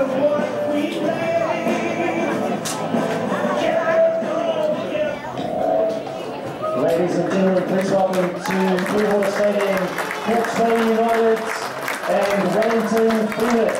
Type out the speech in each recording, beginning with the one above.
Ladies and gentlemen, please welcome to Freewater Stadium, Hawke's Bay United and Wellington Phoenix.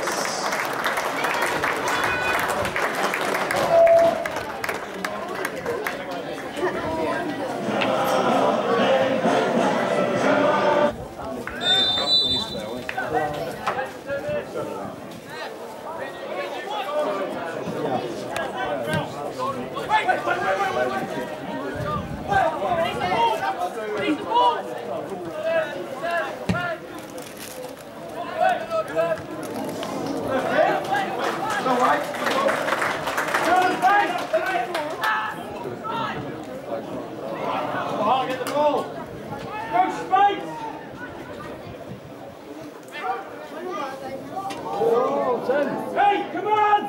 Hey, come on!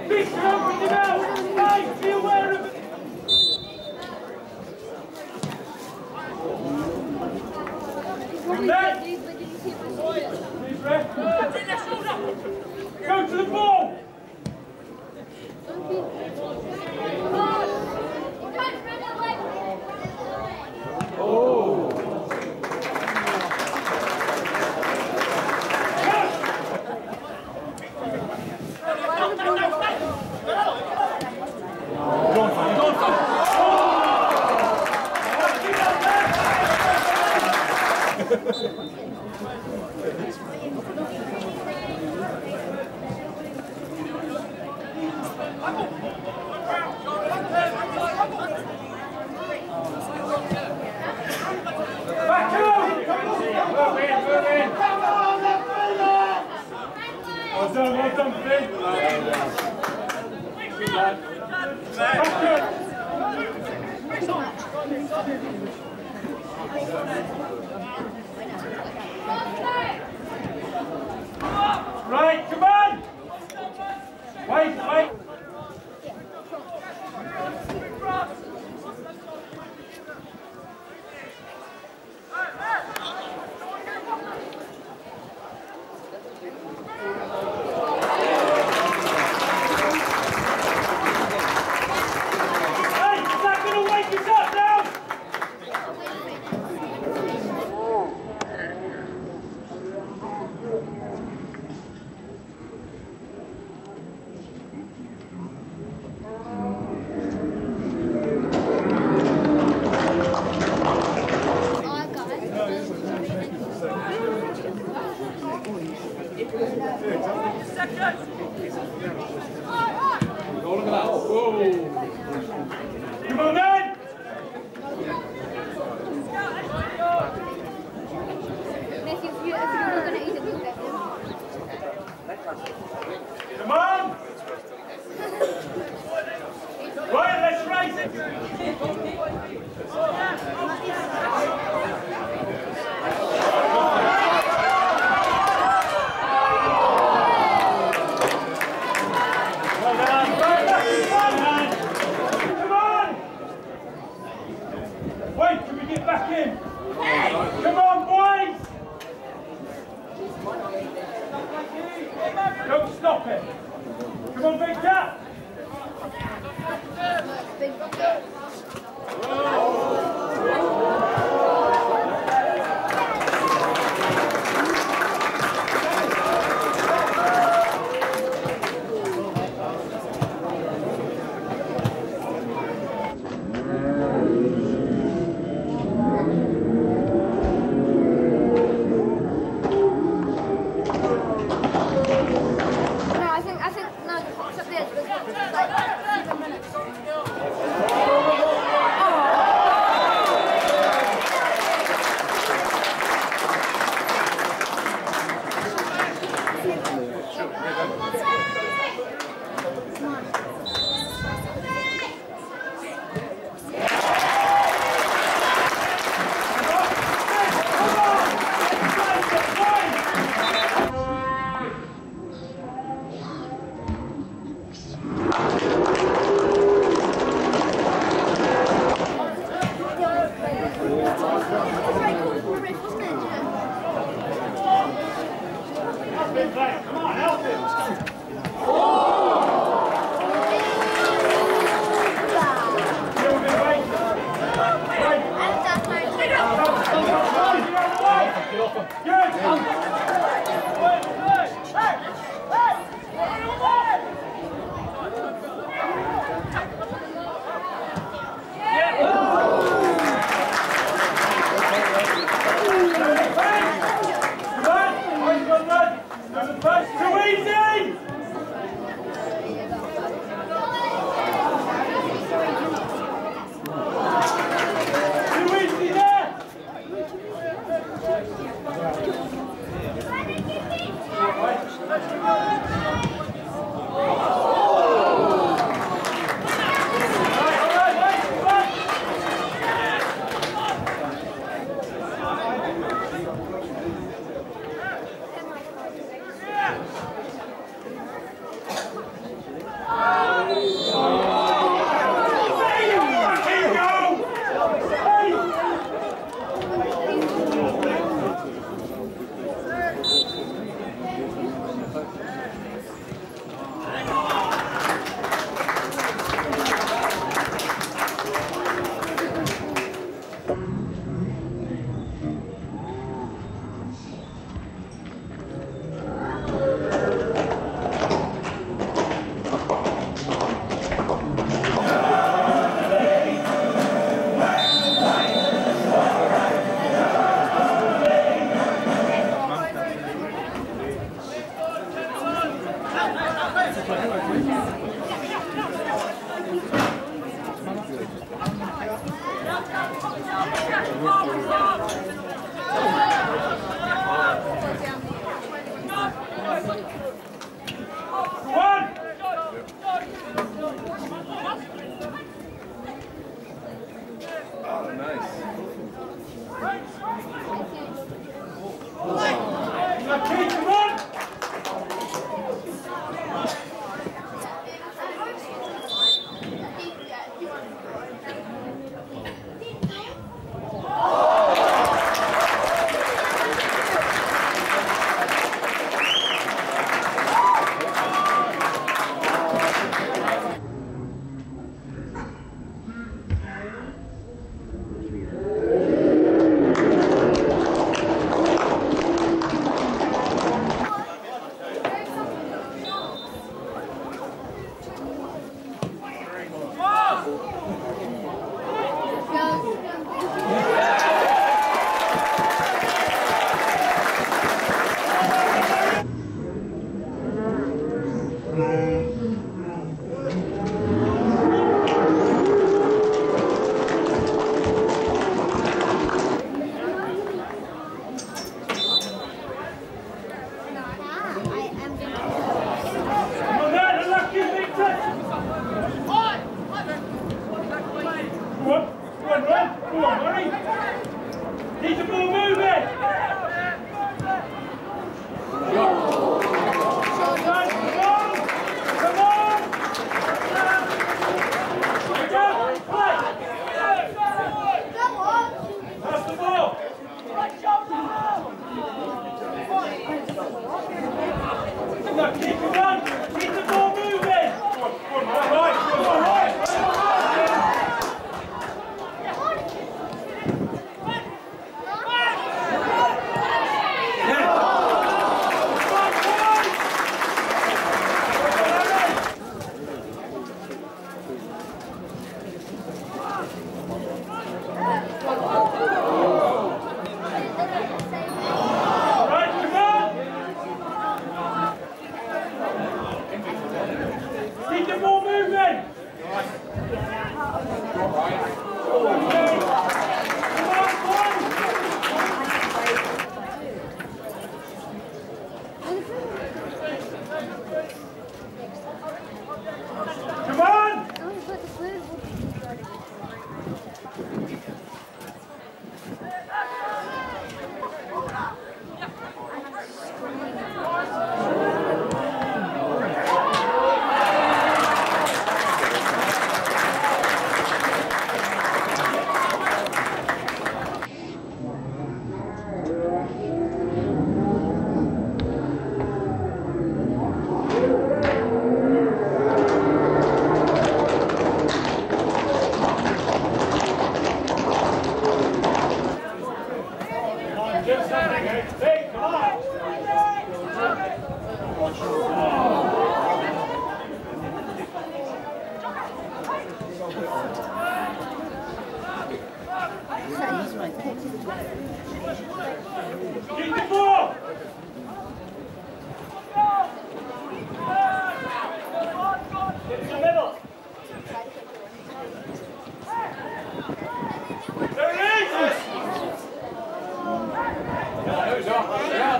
Fish open your mouth! Hey, be aware of it! Go to the ball! Oh! Well done, Finn. Right, come on! Wait! Come on, man! Come on! Right, let's race it! Wait, can we get back in? Come on, boys! Don't stop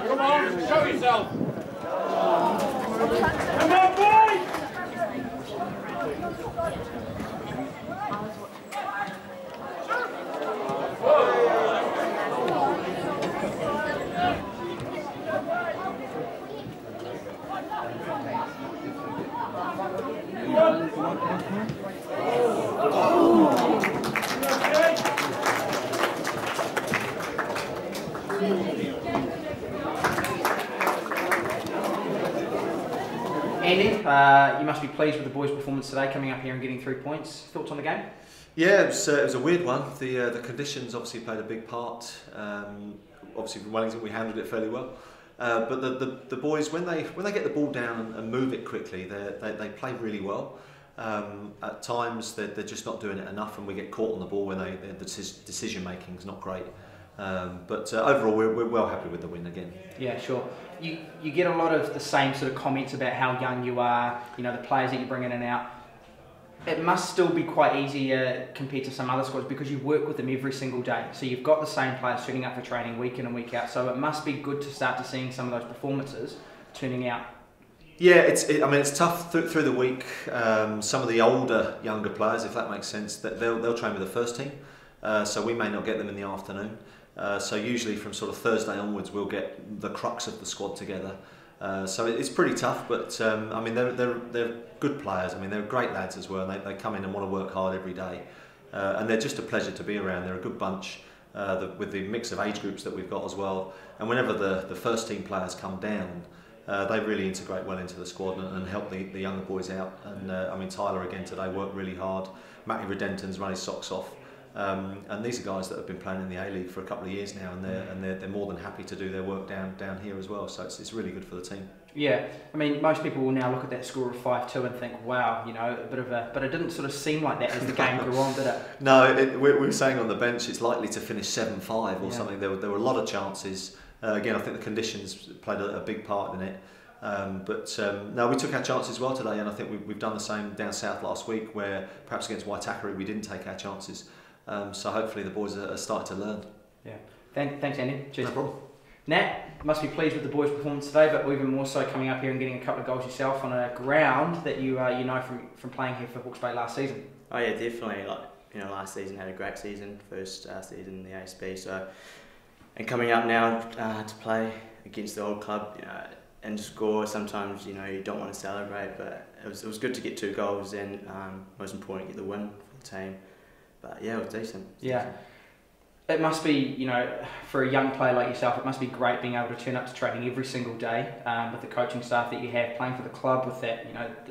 Come on, show yourself. Come on, boys! Andy, you must be pleased with the boys' performance today, coming up here and getting 3 points. Thoughts on the game? Yeah, it was a weird one. The conditions obviously played a big part. Obviously from Wellington we handled it fairly well. But the boys, when they get the ball down and move it quickly, they play really well. At times they're just not doing it enough, and we get caught on the ball when the decision making is not great. But overall, we're well happy with the win again. Yeah, sure. You get a lot of the same sort of comments about how young you are, you know, the players that you bring in and out. It must still be quite easy compared to some other squads because you work with them every single day. So you've got the same players turning up for training week in and week out. So it must be good to start to seeing some of those performances turning out. Yeah, I mean it's tough through the week. Some of the younger players, if that makes sense, that they'll train with the first team. So we may not get them in the afternoon. So usually from sort of Thursday onwards, we'll get the crux of the squad together. So it's pretty tough, but I mean they're good players. I mean they're great lads as well. And they come in and want to work hard every day, and they're just a pleasure to be around. They're a good bunch with the mix of age groups that we've got as well. And whenever the first team players come down, they really integrate well into the squad and help the younger boys out. And I mean Tyler again today worked really hard. Matty Redenton's run his socks off. And these are guys that have been playing in the A-League for a couple of years now, and they're more than happy to do their work down here as well. So it's really good for the team. Yeah, I mean most people will now look at that score of 5-2 and think, wow, you know, but it didn't sort of seem like that as the game grew on, did it? No, we were saying on the bench it's likely to finish 7-5 or something. There were a lot of chances. Again, I think the conditions played a big part in it. No, we took our chances well today, and I think we've done the same down south last week, where perhaps against Waitakere we didn't take our chances. So hopefully the boys are starting to learn. Yeah. Thanks, Andy. Cheers. No problem. Nat, must be pleased with the boys' performance today, but even more so coming up here and getting a couple of goals yourself on a ground that you know from playing here for Hawke's Bay last season. Oh yeah, definitely. Last season had a great season, first season in the ASB. So, and coming up now to play against the old club, and score. Sometimes you don't want to celebrate, but it was good to get 2 goals and most important, get the win for the team. But yeah, it was decent. Yeah. It must be, for a young player like yourself, it must be great being able to turn up to training every single day with the coaching staff that you have, playing for the club with that,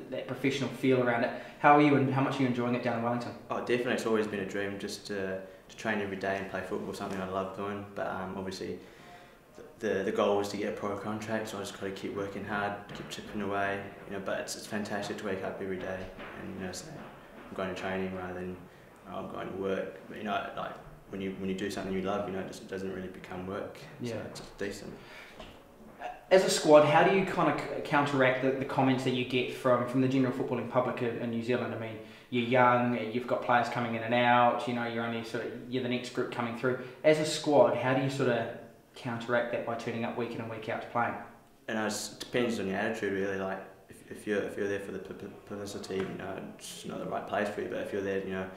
that professional feel around it. How are you and how much are you enjoying it down in Wellington? Oh, definitely. It's always been a dream just to train every day and play football, something I love doing. But obviously, the goal was to get a pro contract, so I just got to keep working hard, keep chipping away. But it's fantastic to wake up every day and say I'm going to training rather than I'm going to work. But when you do something you love, it doesn't really become work. Yeah. So it's decent. As a squad, how do you kind of counteract the comments that you get from the general footballing public in New Zealand? I mean, you're young, you've got players coming in and out, you're only you're the next group coming through. As a squad, how do you sort of counteract that by turning up week in and week out to playing? And it depends on your attitude, really. Like if you're there for the publicity, it's not the right place for you. But if you're there,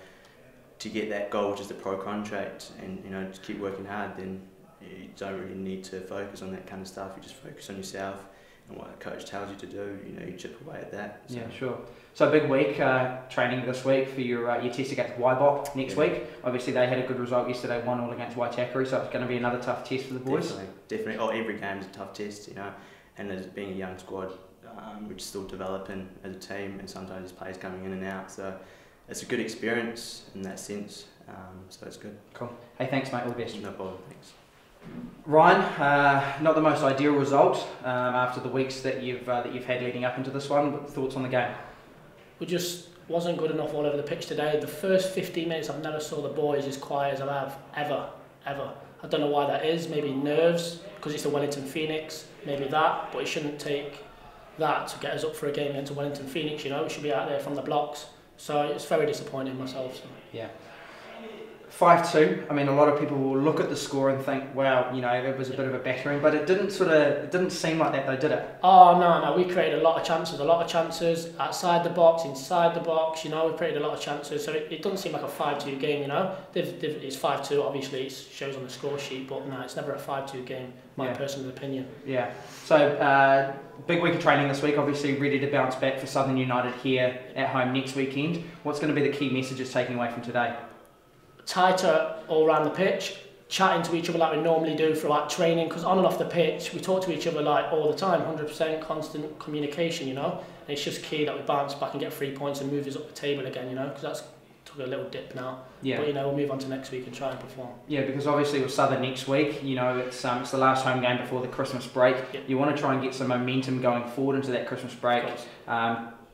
to get that goal, which is the pro contract, and to keep working hard, then you don't really need to focus on that kind of stuff. You just focus on yourself and what the coach tells you to do. You chip away at that. So. Yeah, sure. So a big week training this week for your test against Waibok next week. Obviously they had a good result yesterday, 1-1 against Waitakere, so it's going to be another tough test for the boys. Definitely. Oh, every game is a tough test, and as being a young squad, we're still developing as a team, and sometimes there's players coming in and out. So it's a good experience in that sense. So it's good. Cool. Hey, thanks, mate. All the best. No problem. Thanks. Ryan, not the most ideal result after the weeks that you've had leading up into this one, but thoughts on the game? We just wasn't good enough all over the pitch today. The first 15 minutes I've never saw the boys as quiet as I have ever. I don't know why that is, maybe nerves, because it's the Wellington Phoenix, maybe that, but it shouldn't take that to get us up for a game against Wellington Phoenix, we should be out there from the blocks. So it's very disappointing myself. So. Yeah. 5-2. I mean, a lot of people will look at the score and think, wow, it was a bit of a battering, but it didn't seem like that though, did it? Oh no, we created a lot of chances outside the box, inside the box. We created a lot of chances, so it doesn't seem like a 5-2 game. It's 5-2. Obviously, it shows on the score sheet, but no, it's never a 5-2 game. My personal opinion. Yeah. So big week of training this week. Obviously, ready to bounce back for Southern United here at home next weekend. What's going to be the key messages taking away from today? Tighter all around the pitch, chatting to each other like we normally do throughout training, because on and off the pitch we talk to each other like all the time, 100% constant communication, and it's just key that we bounce back and get 3 points and move us up the table again, because that's took a little dip now. Yeah. But we'll move on to next week and try and perform. Yeah, because obviously with Southern next week, it's the last home game before the Christmas break. Yep. You want to try and get some momentum going forward into that Christmas break,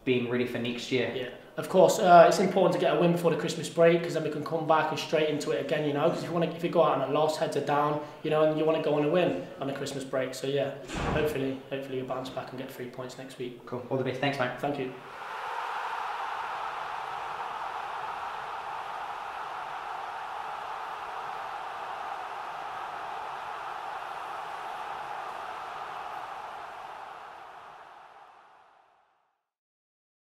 being ready for next year. Yeah. Of course, it's important to get a win before the Christmas break, because then we can come back and straight into it again, because if you go out on a loss, heads are down, and you want to go on a win on the Christmas break. So yeah, hopefully you bounce back and get 3 points next week. Cool. All the best. Thanks, mate. Thank you.